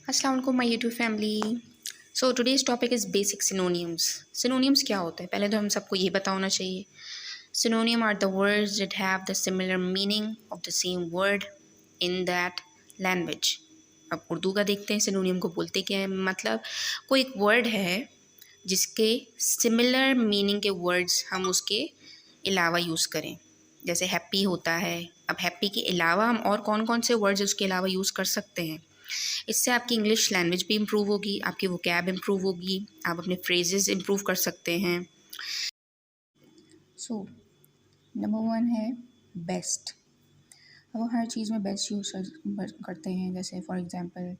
अस्सलाम वालेकुम my YouTube family. So today's topic is basic synonyms. Synonyms क्या होता है, पहले तो हम सबको ये पता होना चाहिए। Synonym are the words that have the similar meaning of the same word in that language. अब उर्दू का देखते हैं सिनोनियम को बोलते क्या है। मतलब कोई एक वर्ड है जिसके सिमिलर मीनिंग के वर्ड्स हम उसके अलावा यूज़ करें। जैसे हैप्पी होता है, अब हैप्पी के अलावा हम और कौन कौन से वर्ड्स उसके अलावा यूज़ कर सकते हैं। इससे आपकी इंग्लिश लैंग्वेज भी इम्प्रूव होगी, आपकी वोकैब इम्प्रूव होगी, आप अपने फ्रेजेस इम्प्रूव कर सकते हैं। सो नंबर वन है बेस्ट। अब हम हर चीज़ में बेस्ट यूज़ करते हैं। जैसे for example,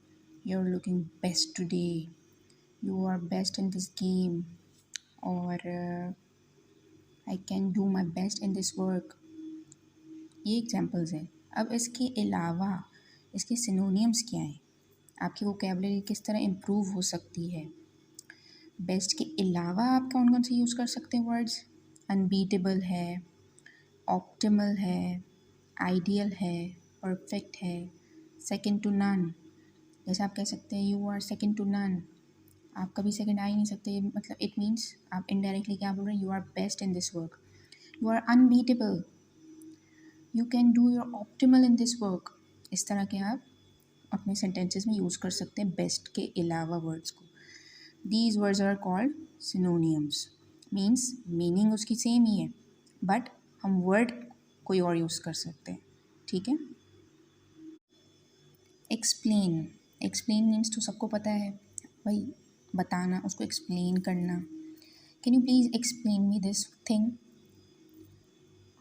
you are looking best today, you are best in this game, और I can do my best in this work. ये एग्जांपल्स हैं। अब इसके अलावा इसके सिनोनियम्स क्या हैं, आपकी वोकैबुलरी किस तरह इम्प्रूव हो सकती है। बेस्ट के अलावा आप कौन कौन से यूज़ कर सकते हैं वर्ड्स। अनबीटेबल है, ऑप्टिमल है, आइडियल है, परफेक्ट है, सेकंड टू नन। जैसे आप कह सकते हैं you are second to none, आप कभी सेकंड आ ही नहीं सकते। मतलब इट मीन्स आप इनडायरेक्टली क्या बोल रहे हैं, you are best in this work. You are unbeatable, you can do your optimal in this work. इस तरह के आप अपने सेंटेंसेस में यूज़ कर सकते हैं बेस्ट के अलावा वर्ड्स को। These words are called synonyms. Means meaning उसकी सेम ही है, बट हम वर्ड कोई और यूज़ कर सकते हैं। ठीक है। एक्सप्लेन। एक्सप्लेन मीन्स तो सबको पता है भाई, बताना, उसको एक्सप्लेन करना। Can you please explain me this thing.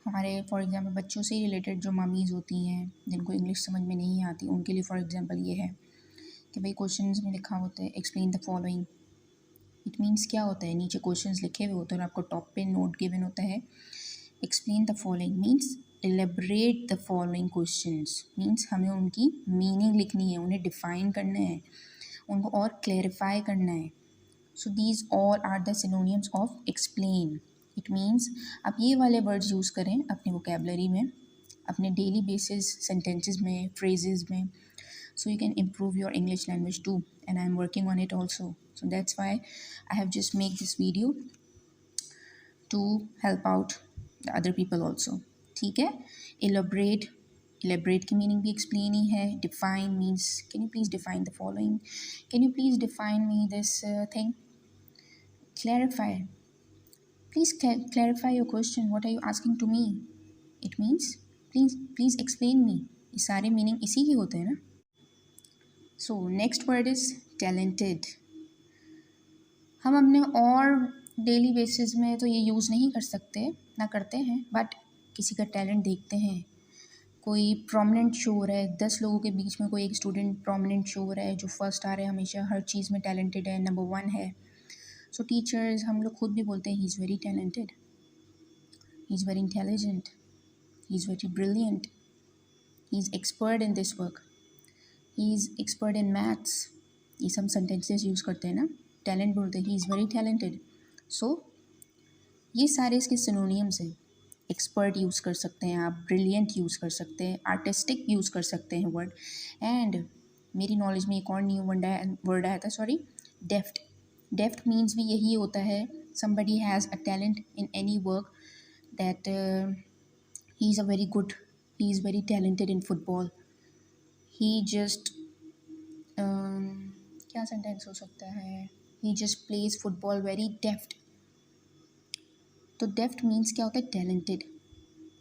हमारे फॉर एग्जांपल बच्चों से रिलेटेड जो मम्मीज़ होती हैं जिनको इंग्लिश समझ में नहीं आती, उनके लिए फॉर एग्जांपल ये है कि भाई क्वेश्चंस में लिखा होता है explain the following. It means क्या होता है, नीचे क्वेश्चंस लिखे हुए होते हैं और आपको टॉप पे नोट गिवन होता है explain the following. Means elaborate the following questions. Means हमें उनकी मीनिंग लिखनी है, उन्हें डिफाइन करना है, उनको और क्लैरिफाई करना है। So these all are the synonyms of explain. It means आप ये वाले वर्ड्स यूज़ करें अपनी वोकेबलरी में, अपने डेली बेसिस सेंटेंसेस में, फ्रेजेस में, so you can improve your English language too, and I'm working on it also. So that's why I have just made this video to help out the other people also. ठीक है। elaborate, elaborate की meaning भी explain ही है। define means can you please define the following, can you please define me this thing। clarify, please clarify your question, what are you asking to me। it means please explain me। ये सारे meaning इसी के होते हैं ना। So next word is talented. हम अपने और डेली बेसिस में तो ये यूज़ नहीं कर सकते, ना करते हैं, बट किसी का टैलेंट देखते हैं, कोई प्रोमिनेंट शो हो रहा है, 10 लोगों के बीच में कोई एक स्टूडेंट प्रोमिनेंट शो हो रहा है, जो फर्स्ट आ रहा है, हमेशा हर चीज़ में टैलेंटेड है, नंबर 1 है। सो टीचर्स, हम लोग खुद भी बोलते हैं he is very talented, he is very intelligent, he is very brilliant, he is expert in this work, he is expert in maths. ये सब सेंटेंसेस यूज़ करते हैं ना, टैलेंट बोलते हैं ही इज़ वेरी टैलेंटेड। सो ये सारे इसके सिनोनियम्स हैं। एक्सपर्ट यूज़ कर सकते हैं आप, ब्रिलियंट यूज़ कर सकते हैं, आर्टिस्टिक यूज़ कर सकते हैं वर्ड। एंड मेरी नॉलेज में एक और न्यू वर्ड आया था, सॉरी, डेफ्ट। डेफ्ट मीन्स भी यही होता है, somebody has a talent in any work, that he is a very good, he is very talented in football, he just क्या सेंटेंस हो सकता है, ही जस्ट प्लेज फुटबॉल वेरी डेफ्ट। तो डेफ्ट मीन्स क्या होता है, टैलेंटेड,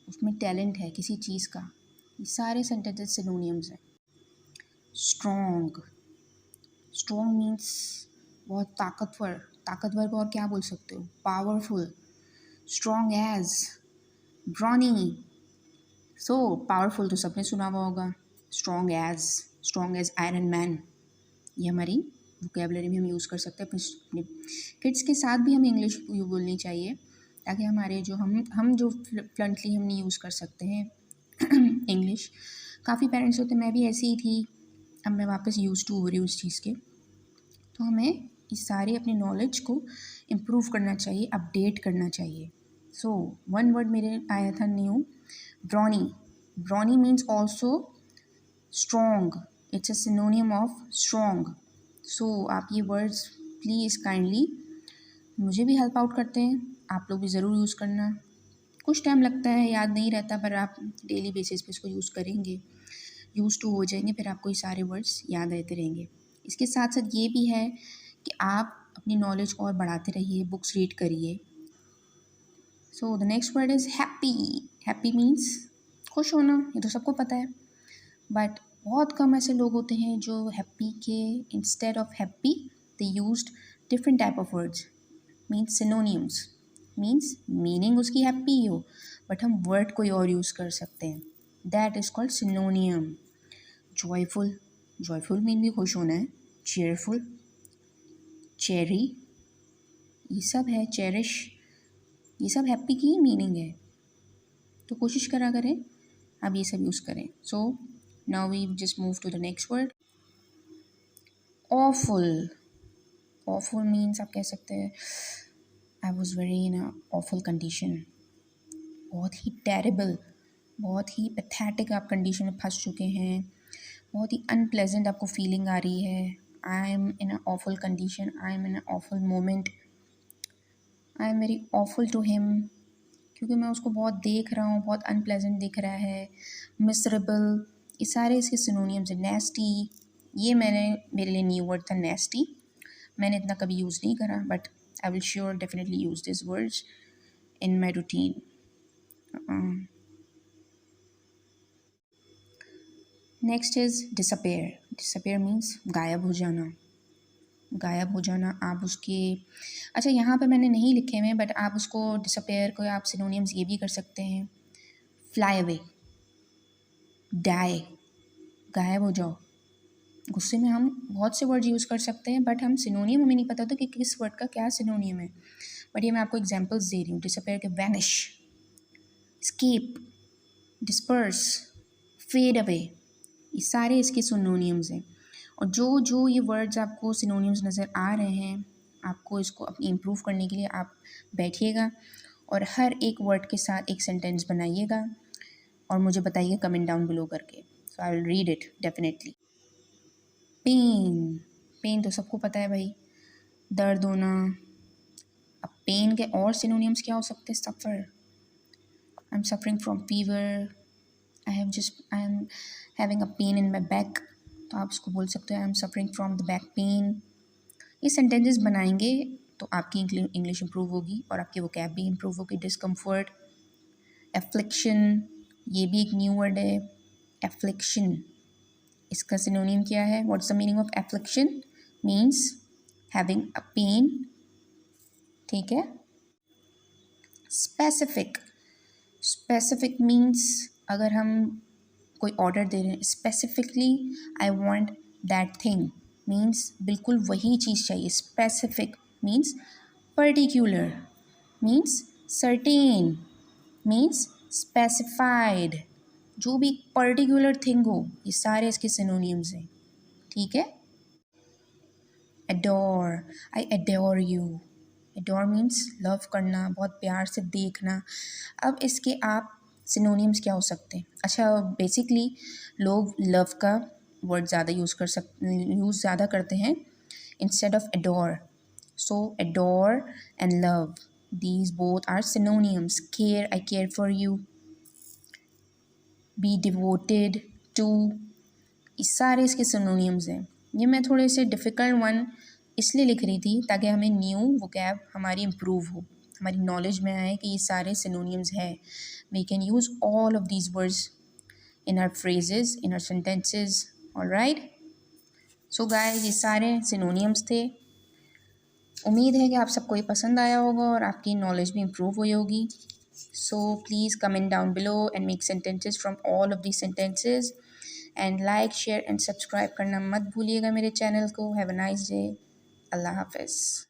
उसमें टैलेंट है किसी चीज़ का। ये सारे सेंटेंसेस सिनोनियम्स हैं। स्ट्रॉन्ग। स्ट्रॉन्ग मीन्स बहुत ताकतवर, ताकतवर को और क्या बोल सकते हो, powerful. Strong as, brawny. So powerful तो सबने सुना हुआ होगा, स्ट्रॉन्ग एज आयरन मैन। ये हमारी वोकेबलरी में हम यूज़ कर सकते हैं। अपने किड्स के साथ भी हमें इंग्लिश बोलनी चाहिए, ताकि हमारे जो हम जो फ्लंटली हम नहीं यूज़ कर सकते हैं इंग्लिश। काफ़ी पेरेंट्स होते हैं, मैं भी ऐसी ही थी, अब मैं वापस यूज़ टू हो रही हूँ उस चीज़ के। तो हमें इस सारे अपने नॉलेज को इम्प्रूव करना चाहिए, अपडेट करना चाहिए। सो वन वर्ड मेरे आया था new, brawny. Brawny means also strong it's a synonym of strong. So आप ये वर्ड्स प्लीज़ काइंडली मुझे भी हेल्प आउट करते हैं, आप लोग भी ज़रूर यूज़ करना। कुछ टाइम लगता है, याद नहीं रहता, पर आप डेली बेसिस पे इसको यूज़ करेंगे, यूज़ टू हो जाएंगे, फिर आपको ये सारे वर्ड्स याद रहते रहेंगे। इसके साथ साथ ये भी है कि आप अपनी नॉलेज को और बढ़ाते रहिए, बुक्स रीड करिए। So the next word is happy. Happy means खुश होना, ये तो सबको पता है, बट बहुत कम ऐसे लोग होते हैं जो हैप्पी के instead of happy they used different type of words, means synonyms. Means meaning उसकी हैप्पी ही हो, बट हम वर्ड कोई और यूज़ कर सकते हैं, that is called सिनोनियम। Joyful, joyful mean भी खुश होना है। चेयरफुल, चेरी, ये सब है। चेरिश, ये सब हैप्पी की ही मीनिंग है, तो कोशिश करा करें आप ये सब यूज़ करें। So now we just move to the next word, awful. Awful means आप कह सकते हैं I was very in a awful condition, बहुत ही टेरेबल, बहुत ही पैथेटिक आप कंडीशन में फंस चुके हैं, बहुत ही अनप्लेजेंट आपको फीलिंग आ रही है। I am in a awful condition, I am in a awful moment, I am very awful to him, क्योंकि मैं उसको बहुत देख रहा हूँ, बहुत अनप्लेजेंट दिख रहा है। मिसरेबल, ये सारे इसके सिनोनियम्स हैं। नेस्टी, ये मेरे लिए न्यू वर्ड था, नेस्टी। मैंने इतना कभी यूज़ नहीं करा, but I will sure definitely use this words in my routine. Next is disappear. Disappear means गायब हो जाना, गायब हो जाना। आप उसके, अच्छा यहाँ पे मैंने नहीं लिखे हुए, बट आप उसको डिसअपेयर को आप सिनोनियम्स ये भी कर सकते हैं, फ्लाई अवे, डाई, गायब हो जाओ। गुस्से में हम बहुत से वर्ड यूज़ कर सकते हैं, बट हम सिनोनियम हमें नहीं पता होता कि किस वर्ड का क्या सिनोनियम है। बट ये मैं आपको एग्जांपल्स दे रही हूँ डिसअपेयर के, vanish, escape, disperse, fade away, ये सारे इसके सिनोनियम्स हैं। और जो जो ये वर्ड्स आपको सिनोनियम्स नज़र आ रहे हैं, आपको इसको अपनी इम्प्रूव करने के लिए आप बैठिएगा और हर एक वर्ड के साथ एक सेंटेंस बनाइएगा और मुझे बताइए कमेंट डाउन बिलो करके। So I will read it definitely. Pain, pain तो सबको पता है भाई, दर्द होना। अब पेन के और सिनोनियम्स क्या हो सकते हैं? Suffer, I am suffering from fever, I am having a pain in my back, तो आप उसको बोल सकते हो I am suffering from the back pain. ये सेंटेंसेस बनाएंगे तो आपकी इंग्लिश इंप्रूव होगी और आपकी वोकैब भी इंप्रूव होगी। डिस्कम्फर्ट, एफ्लिक्शन, ये भी एक न्यू वर्ड है, एफ्लिक्शन। इसका सिनोनियम क्या है? What's the meaning of affliction? Means having a pain, ठीक है। स्पेसिफिक, स्पेसिफिक मीन्स अगर हम कोई ऑर्डर दे रहे हैं, specifically I want that thing, means बिल्कुल वही चीज़ चाहिए। Specific means particular, means certain, means specified, जो भी पर्टिकुलर थिंग हो, ये सारे इसके सिनोनियम्स हैं, ठीक है। Adore, I adore you, adore means love करना, बहुत प्यार से देखना। अब इसके आप सिनोनियम्स क्या हो सकते हैं? अच्छा, बेसिकली लोग लव का वर्ड ज़्यादा यूज़ ज़्यादा करते हैं instead of adore. So adore and love, these both are synonyms. Care, I care for you. Be devoted to, ये सारे इसके सिनोनियम्स हैं। ये मैं थोड़े से डिफ़िकल्ट वन इसलिए लिख रही थी ताकि हमें न्यू वोकैब हमारी इम्प्रूव हो, हमारी नॉलेज में आए कि ये सारे सिनोनियम्स हैं। We can use all of these words in our phrases, in our sentences, alright. So guys, ये सारे सिनोनियम्स थे। उम्मीद है कि आप सबको ये पसंद आया होगा और आपकी नॉलेज भी इम्प्रूव हुई होगी। So please comment down below and make sentences from all of these sentences and like, share and subscribe करना मत भूलिएगा मेरे चैनल को। Have a nice day. अल्लाह हाफ़िज़।